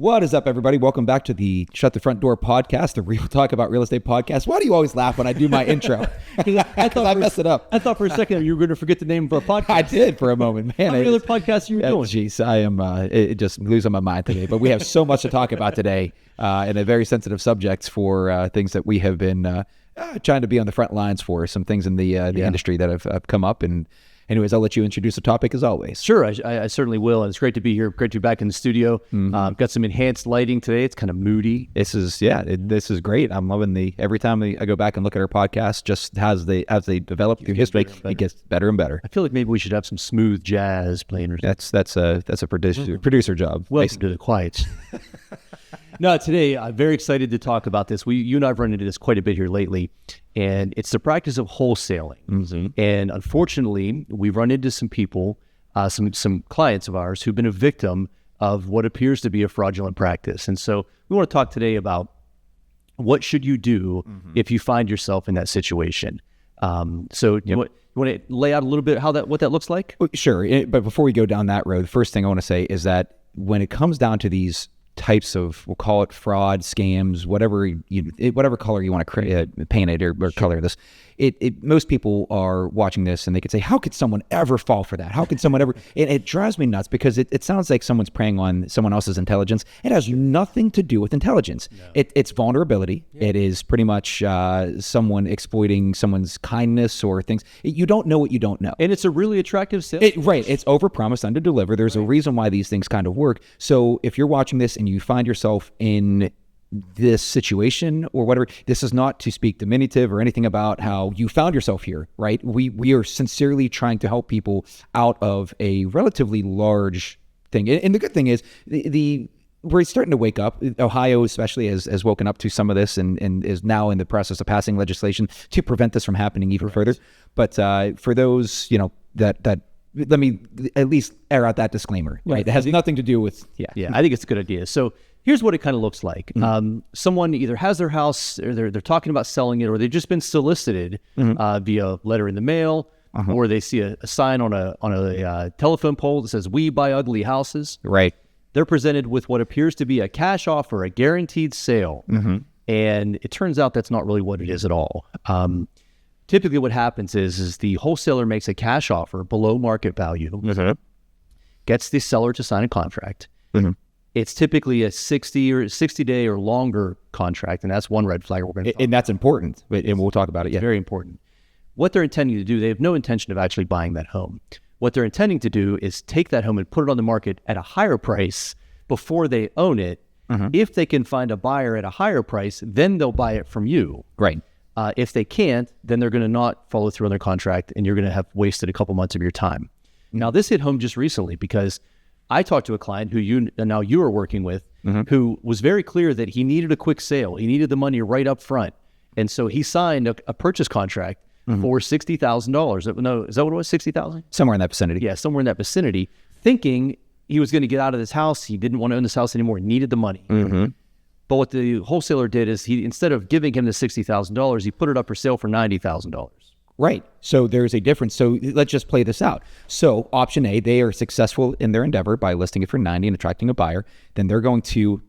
What is up, everybody? Welcome back to the Shut the Front Door podcast, the Real Talk About Real Estate podcast. Why do you always laugh when I do my intro? I thought I mess it up. I thought for a second you were going to forget the name of our podcast. I did for a moment, man. How many other podcasts you were doing? Jeez, I am just losing my mind today. But we have so much to talk about today, and a very sensitive subject for things that we have been trying to be on the front lines for. Some things in the industry that have come up. And anyways, I'll let you introduce the topic as always. Sure, I certainly will. And it's great to be here. Great to be back in the studio. Got some enhanced lighting today. It's kind of moody. This is great. I'm loving every time I go back and look at our podcast, just as they develop through history, it gets better and better. I feel like maybe we should have some smooth jazz playing. Or that's a producer job. Welcome to the quiet. No, today I'm very excited to talk about this. You and I've run into this quite a bit here lately, and it's the practice of wholesaling. Mm-hmm. And unfortunately, we've run into some people, some clients of ours who've been a victim of what appears to be a fraudulent practice. And so we want to talk today about what should you do if you find yourself in that situation. So you want to lay out a little bit what that looks like? Sure, but before we go down that road, the first thing I want to say is that when it comes down to these types of, we'll call it fraud, scams, whatever color you want to paint it or color this, most people are watching this and they could say, how could someone ever fall for that? How could someone ever? It drives me nuts because it sounds like someone's preying on someone else's intelligence. It has nothing to do with intelligence. No. It's vulnerability. Yeah. It is pretty much someone exploiting someone's kindness or things. You don't know what you don't know. And it's a really attractive sales. Right. It's overpromise, underdeliver. There's a reason why these things kind of work. So if you're watching this and you find yourself in this situation or whatever, this is not to speak diminutive or anything about how you found yourself here, right? We are sincerely trying to help people out of a relatively large thing. And the good thing is we're starting to wake up. Ohio especially has woken up to some of this and is now in the process of passing legislation to prevent this from happening even further. But for those, that let me at least air out that disclaimer, right? That has nothing to do with, I think it's a good idea. So here's what it kind of looks like. Someone either has their house, or they're talking about selling it, or they've just been solicited via letter in the mail, or they see a sign on a telephone pole that says, "We buy ugly houses." Right. They're presented with what appears to be a cash offer, a guaranteed sale. And it turns out that's not really what it is at all. Typically what happens is the wholesaler makes a cash offer below market value, gets the seller to sign a contract. It's typically a 60-day or longer contract, and that's one red flag we're going to talk about. And that's important, and we'll talk about it. It's very important. What they're intending to do, they have no intention of actually buying that home. What they're intending to do is take that home and put it on the market at a higher price before they own it. If they can find a buyer at a higher price, then they'll buy it from you. Right. If they can't, then they're going to not follow through on their contract, and you're going to have wasted a couple months of your time. Now, this hit home just recently because I talked to a client who you are working with, who was very clear that he needed a quick sale. He needed the money right up front. And so he signed a purchase contract for $60,000. No, is that what it was? $60,000? Somewhere in that vicinity. Yeah, somewhere in that vicinity, thinking he was going to get out of this house. He didn't want to own this house anymore. He needed the money. But what the wholesaler did is instead of giving him the $60,000, he put it up for sale for $90,000. Right. So there's a difference. So let's just play this out. So option A, they are successful in their endeavor by listing it for 90 and attracting a buyer. Then they're going to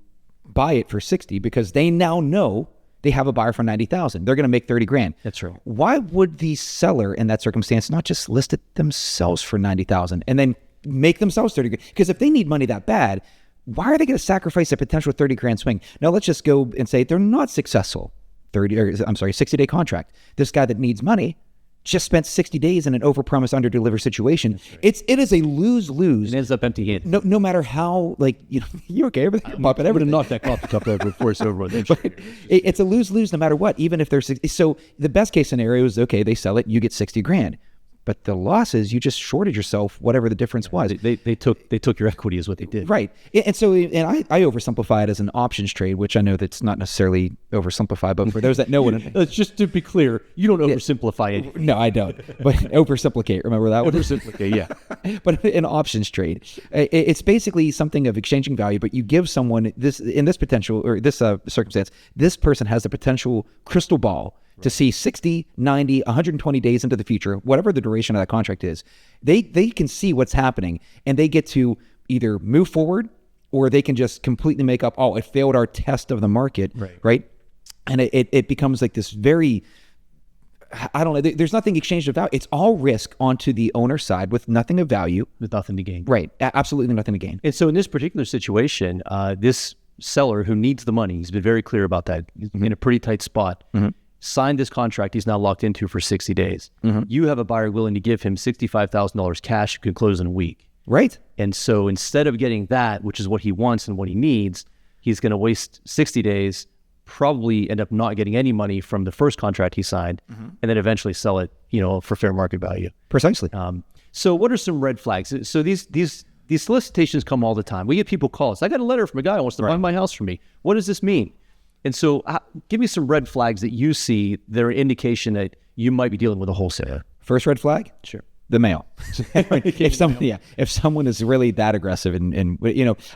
buy it for 60 because they now know they have a buyer for 90,000. They're going to make 30 grand. That's right. Why would the seller in that circumstance not just list it themselves for 90,000 and then make themselves 30 grand? Because if they need money that bad, why are they going to sacrifice a potential 30 grand swing? Now let's just go and say they're not successful. 60-day contract. This guy that needs money just spent 60 days in an overpromise, underdeliver situation. Right. It is a lose-lose. It ends up empty-handed. No matter how, you okay? Everything. I'm going to knock that coffee cup over before it's over. It's a lose-lose no matter what, even if they're 60. So the best case scenario is, okay, they sell it, you get 60 grand. But the loss is you just shorted yourself, whatever the difference was. They took your equity is what they did. Right. And so I oversimplify it as an options trade, which I know that's not necessarily oversimplified, but for those that know what it just to be clear, you don't oversimplify it. No, I don't. But oversimplicate, remember that one? Oversimplicate, yeah. But an options trade, it's basically something of exchanging value, but you give someone this, in this potential, or this circumstance, this person has a potential crystal ball to see 60, 90, 120 days into the future, whatever the duration of that contract is. They can see what's happening, and they get to either move forward or they can just completely make up, oh, it failed our test of the market, right? And it becomes like this very, I don't know, there's nothing exchanged of value. It's all risk onto the owner's side with nothing of value. With nothing to gain. Right, absolutely nothing to gain. And so in this particular situation, this seller who needs the money, he's been very clear about that, he's in a pretty tight spot, signed this contract he's now locked into for 60 days. You have a buyer willing to give him $65,000 cash who can close in a week. Right. And so instead of getting that, which is what he wants and what he needs, he's going to waste 60 days, probably end up not getting any money from the first contract he signed, and then eventually sell it, for fair market value. Precisely. So what are some red flags? So these solicitations come all the time. We get people call us. I got a letter from a guy who wants to buy my house from me. What does this mean? And so give me some red flags that you see that are an indication that you might be dealing with a wholesaler. First red flag? Sure. The mail. If someone is really that aggressive and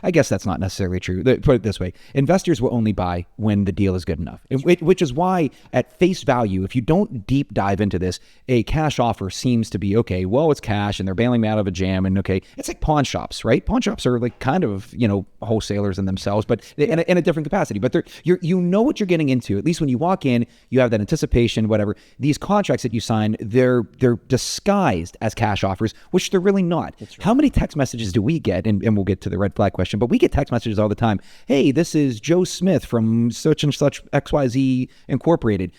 I guess that's not necessarily true. Put it this way. Investors will only buy when the deal is good enough, which is why at face value, if you don't deep dive into this, a cash offer seems to be, okay, well, it's cash and they're bailing me out of a jam. And okay, it's like pawn shops, right? Pawn shops are like kind of, wholesalers in themselves, but in a different capacity, but you know what you're getting into. At least when you walk in, you have that anticipation, whatever. These contracts that you sign, they're disguised as cash offers, which they're really not. Right. How many text messages do we get? And we'll get to the red flag question, but we get text messages all the time. Hey, this is Joe Smith from such and such XYZ Incorporated.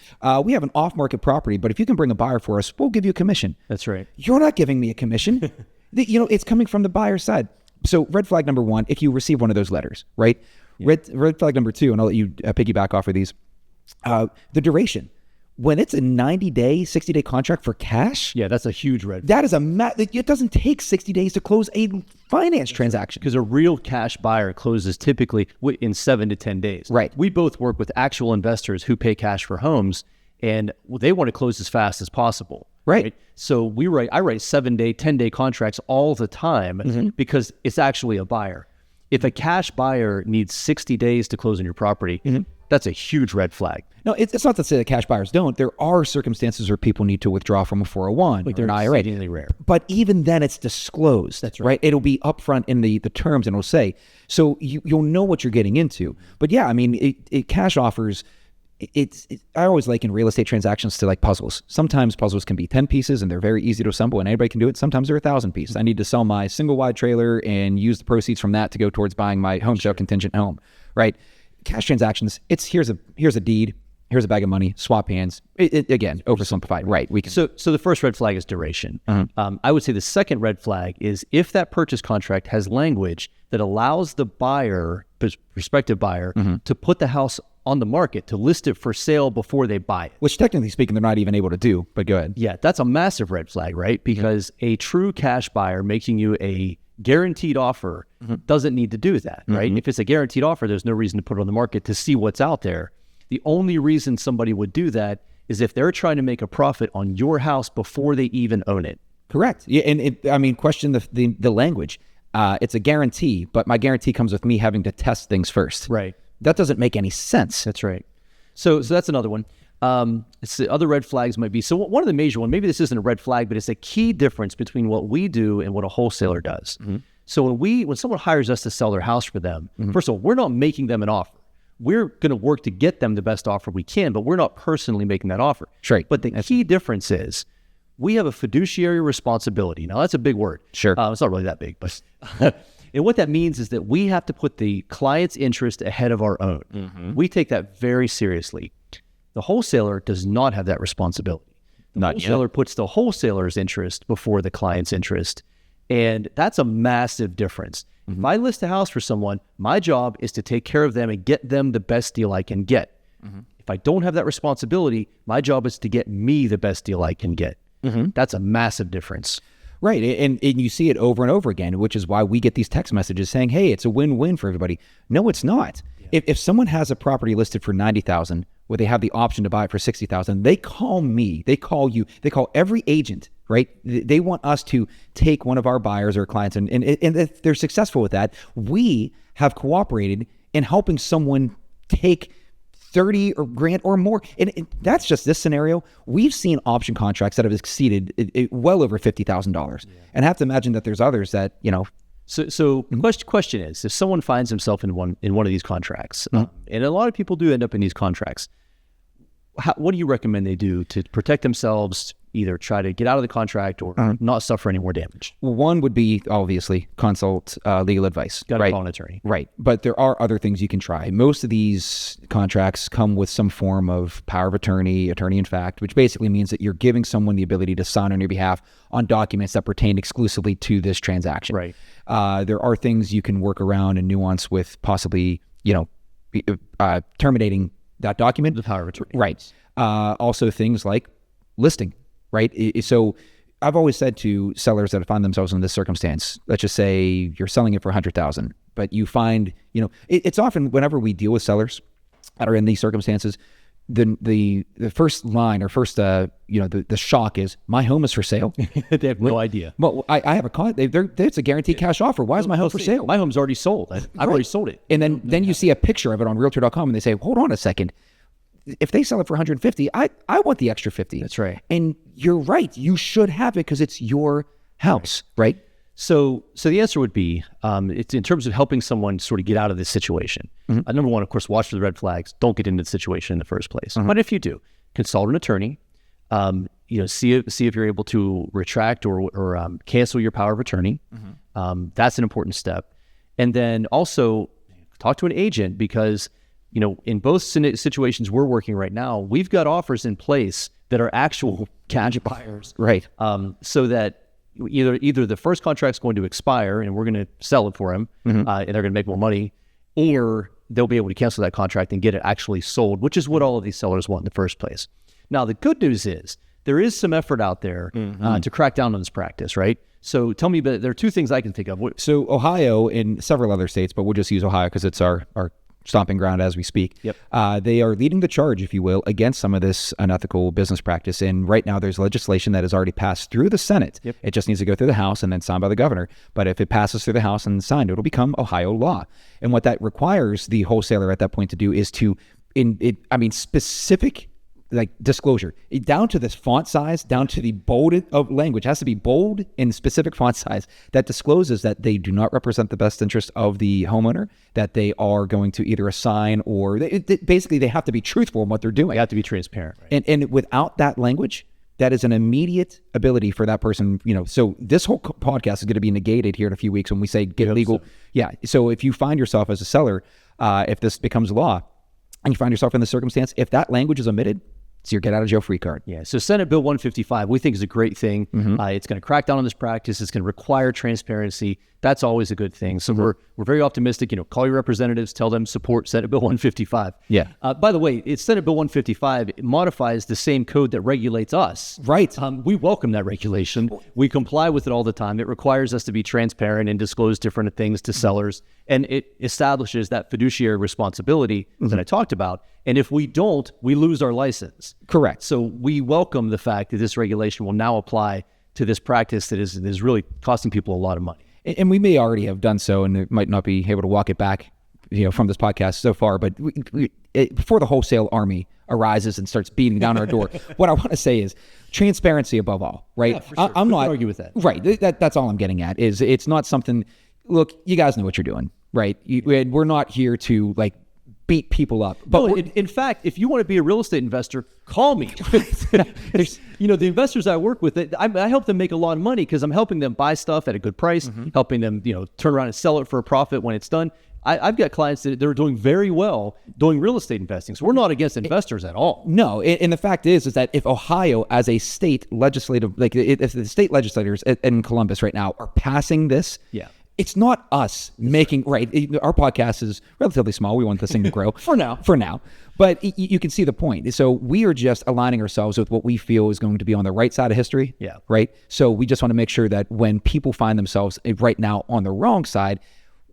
We have an off-market property, but if you can bring a buyer for us, we'll give you a commission. That's right. You're not giving me a commission. It's coming from the buyer's side. So red flag number one, if you receive one of those letters, right? Yeah. Red flag number two, and I'll let you piggyback off of these, the duration. When it's a 90-day, 60-day contract for cash, yeah, that's a huge red flag. That is it doesn't take 60 days to close a finance transaction. Because a real cash buyer closes typically in 7 to 10 days. Right. We both work with actual investors who pay cash for homes, and they want to close as fast as possible. Right. So I write 7-day, 10-day contracts all the time because it's actually a buyer. If a cash buyer needs 60 days to close on your property, that's a huge red flag. No, it's not to say that cash buyers don't. There are circumstances where people need to withdraw from a 401 or an IRA. Exceedingly rare. But even then, it's disclosed. That's right. It'll be upfront in the terms, and it'll say, so you'll know what you're getting into. But yeah, I mean, cash offers. I always liken real estate transactions to like puzzles. Sometimes puzzles can be 10 pieces and they're very easy to assemble and anybody can do it. Sometimes they're 1,000 pieces. I need to sell my single wide trailer and use the proceeds from that to go towards buying my home sale contingent home, right? Cash transactions, it's here's a deed, here's a bag of money, swap hands. Again, oversimplified, right? We can. So the first red flag is duration. I would say the second red flag is if that purchase contract has language that allows the buyer, prospective buyer, to put the house on the market, to list it for sale before they buy it. Which technically speaking, they're not even able to do, but go ahead. Yeah, that's a massive red flag, right? Because a true cash buyer making you a guaranteed offer doesn't need to do that, right? If it's a guaranteed offer, there's no reason to put it on the market to see what's out there. The only reason somebody would do that is if they're trying to make a profit on your house before they even own it. Correct. Yeah, and question the language. It's a guarantee, but my guarantee comes with me having to test things first. Right. That doesn't make any sense. That's right. So that's another one. Other red flags might be, so one of the major one, maybe this isn't a red flag, but it's a key difference between what we do and what a wholesaler does. So when someone hires us to sell their house for them, first of all, we're not making them an offer. We're going to work to get them the best offer we can, but we're not personally making that offer. Sure. But the key difference is we have a fiduciary responsibility. Now that's a big word. Sure. It's not really that big, but and what that means is that we have to put the client's interest ahead of our own. We take that very seriously. The wholesaler does not have that responsibility. The wholesaler puts the wholesaler's interest before the client's interest. And that's a massive difference. If I list a house for someone, my job is to take care of them and get them the best deal I can get. If I don't have that responsibility, my job is to get me the best deal I can get. That's a massive difference. Right. And you see it over and over again, which is why we get these text messages saying, hey, it's a win-win for everybody. No, it's not. Yeah. If someone has a property listed for $90,000 where they have the option to buy it for $60,000, they call me, they call you, they call every agent, right? They want us to take one of our buyers or clients, and if they're successful with that, we have cooperated in helping someone take 30 or grand or more. And that's just this scenario. We've seen option contracts that have exceeded well over $50,000. And I have to imagine that there's others that, So question is, if someone finds himself in one of these contracts, and a lot of people do end up in these contracts, what do you recommend they do to protect themselves? Either try to get out of the contract or not suffer any more damage. Well, one would be obviously consult legal advice. Got to call an attorney. Right. But there are other things you can try. Most of these contracts come with some form of power of attorney in fact, which basically means that you're giving someone the ability to sign on your behalf on documents that pertain exclusively to this transaction. Right. There are things you can work around and nuance with possibly, terminating that document. The power of attorney. Right. Also things like listing. Right. So I've always said to sellers that find themselves in this circumstance, let's just say you're selling it for $100,000, but you find, it's often whenever we deal with sellers that are in these circumstances, the first line or first, the shock is my home is for sale. They have no idea. Well, I have it's a guaranteed cash offer. Why is my home for sale? My home's already sold. I've already sold it. And then you see a picture of it on Realtor.com and they say, hold on a second. If they sell it for 150, I want the extra 50. That's right. And you're right. You should have it because it's your house, right? So the answer would be, it's in terms of helping someone sort of get out of this situation. Number one, of course, watch for the red flags. Don't get into the situation in the first place. But if you do, consult an attorney. See if you're able to retract or cancel your power of attorney. That's an important step. And then also talk to an agent because in both situations we're working right now, we've got offers in place that are actual cash buyers. Right. So that either the first contract's going to expire and we're going to sell it for them and they're going to make more money, or they'll be able to cancel that contract and get it actually sold, which is what all of these sellers want in the first place. Now, the good news is there is some effort out there to crack down on this practice, right? So tell me, there are two things I can think of. So Ohio and several other states, but we'll just use Ohio because it's our stomping ground as we speak. Yep. They are leading the charge, if you will, against some of this unethical business practice. And right now there's legislation that has already passed through the Senate. Yep. It just needs to go through the House and then signed by the governor. But if it passes through the House and signed, it'll become Ohio law. And what that requires the wholesaler at that point to do is to, specific disclosure, down to this font size, down to the bold of language, has to be bold in specific font size that discloses that they do not represent the best interest of the homeowner, that they are going to either assign or basically they have to be truthful in what they're doing. They have to be transparent. Right? And without that language, that is an immediate ability for that person, so this whole podcast is going to be negated here in a few weeks when we say get legal. So. Yeah. So if you find yourself as a seller, if this becomes law and you find yourself in this circumstance, if that language is omitted, it's your get out of jail free card. Yeah. So Senate Bill 155, we think is a great thing. It's going to crack down on this practice. It's going to require transparency. That's always a good thing. So we're very optimistic. Call your representatives, tell them support Senate Bill 155. Yeah. By the way, it's Senate Bill 155. It modifies the same code that regulates us. Right. We welcome that regulation. We comply with it all the time. It requires us to be transparent and disclose different things to sellers. And it establishes that fiduciary responsibility that I talked about. And if we don't, we lose our license. Correct. So we welcome the fact that this regulation will now apply to this practice that is really costing people a lot of money. And we may already have done so, and might not be able to walk it back, from this podcast so far. But before the wholesale army arises and starts beating down our door, what I want to say is transparency above all. Right? Yeah, for sure. I'm not argue with that. Right. That's all I'm getting at. Is it's not something. Look, you guys know what you're doing, right? We're not here to beat people up. But no, in fact, if you want to be a real estate investor, call me. The investors I work with, I help them make a lot of money because I'm helping them buy stuff at a good price, helping them, turn around and sell it for a profit when it's done. I've got clients that they're doing very well doing real estate investing. So we're not against investors at all. No. And the fact is that if Ohio as a state legislative, if the state legislators in Columbus right now are passing this, it's not us making, right? Our podcast is relatively small. We want this thing to grow. For now. But you can see the point. So we are just aligning ourselves with what we feel is going to be on the right side of history. Yeah. Right? So we just want to make sure that when people find themselves right now on the wrong side,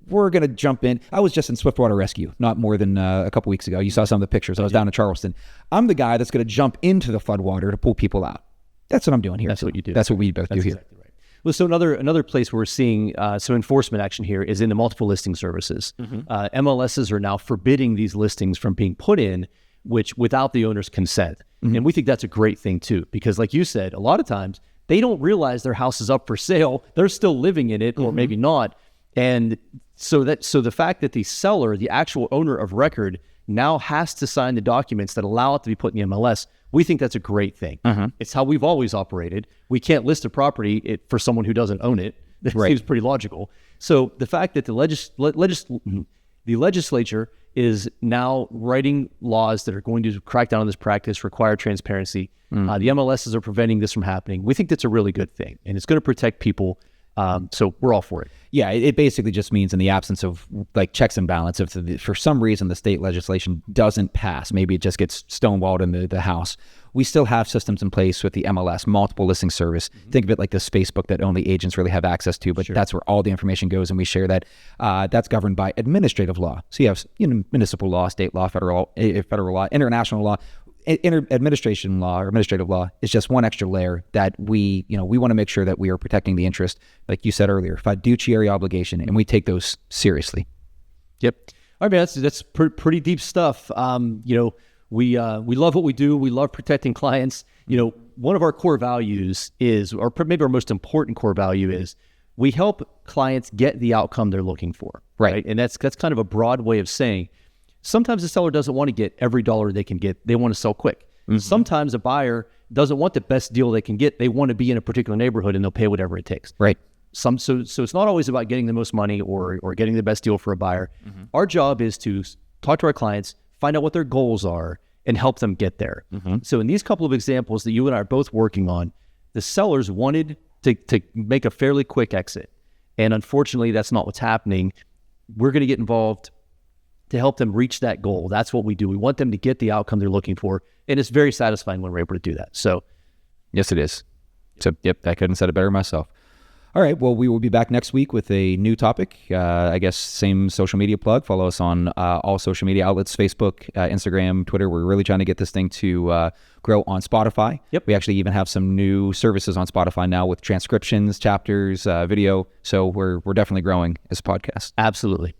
we're going to jump in. I was just in Swiftwater Rescue not more than a couple weeks ago. You saw some of the pictures. I was down in Charleston. I'm the guy that's going to jump into the floodwater to pull people out. That's what I'm doing here. That's what you do. That's what we both do here. Exactly right. Well, so another place where we're seeing some enforcement action here is in the multiple listing services. MLSs are now forbidding these listings from being put in, which without the owner's consent. And we think that's a great thing too, because like you said, a lot of times they don't realize their house is up for sale. They're still living in it, or maybe not. And so the fact that the seller, the actual owner of record, now has to sign the documents that allow it to be put in the MLS, we think that's a great thing. It's how we've always operated. We can't list a property for someone who doesn't own it. That seems pretty logical. So the fact that the legislature is now writing laws that are going to crack down on this practice, require transparency. The MLSs are preventing this from happening. We think that's a really good thing, and it's going to protect people. So we're all for it. Yeah, it basically just means in the absence of like checks and balance, if for some reason the state legislation doesn't pass, maybe it just gets stonewalled in the House, we still have systems in place with the MLS, multiple listing service. Think of it like this Facebook that only agents really have access to, but that's where all the information goes, and we share that. That's governed by administrative law. So you have municipal law, state law, federal law, international law. Administrative law is just one extra layer that we want to make sure that we are protecting the interest, like you said earlier, fiduciary obligation, and we take those seriously. Yep. All right, man, that's pretty deep stuff. We love what we do. We love protecting clients. One of our core values is, or maybe our most important core value is, we help clients get the outcome they're looking for. Right. And that's kind of a broad way of saying, sometimes the seller doesn't want to get every dollar they can get. They want to sell quick. Sometimes a buyer doesn't want the best deal they can get. They want to be in a particular neighborhood, and they'll pay whatever it takes. Right. So it's not always about getting the most money or getting the best deal for a buyer. Our job is to talk to our clients, find out what their goals are, and help them get there. So in these couple of examples that you and I are both working on, the sellers wanted to make a fairly quick exit. And unfortunately, that's not what's happening. We're going to get involved to help them reach that goal. That's what we do. We want them to get the outcome they're looking for. And it's very satisfying when we're able to do that. So, yes, it is. So, yep, I couldn't have said it better myself. All right. Well, we will be back next week with a new topic. I guess same social media plug. Follow us on all social media outlets, Facebook, Instagram, Twitter. We're really trying to get this thing to grow on Spotify. Yep. We actually even have some new services on Spotify now with transcriptions, chapters, video. So we're definitely growing as a podcast. absolutely.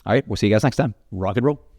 All right. We'll see you guys next time. Rock and roll.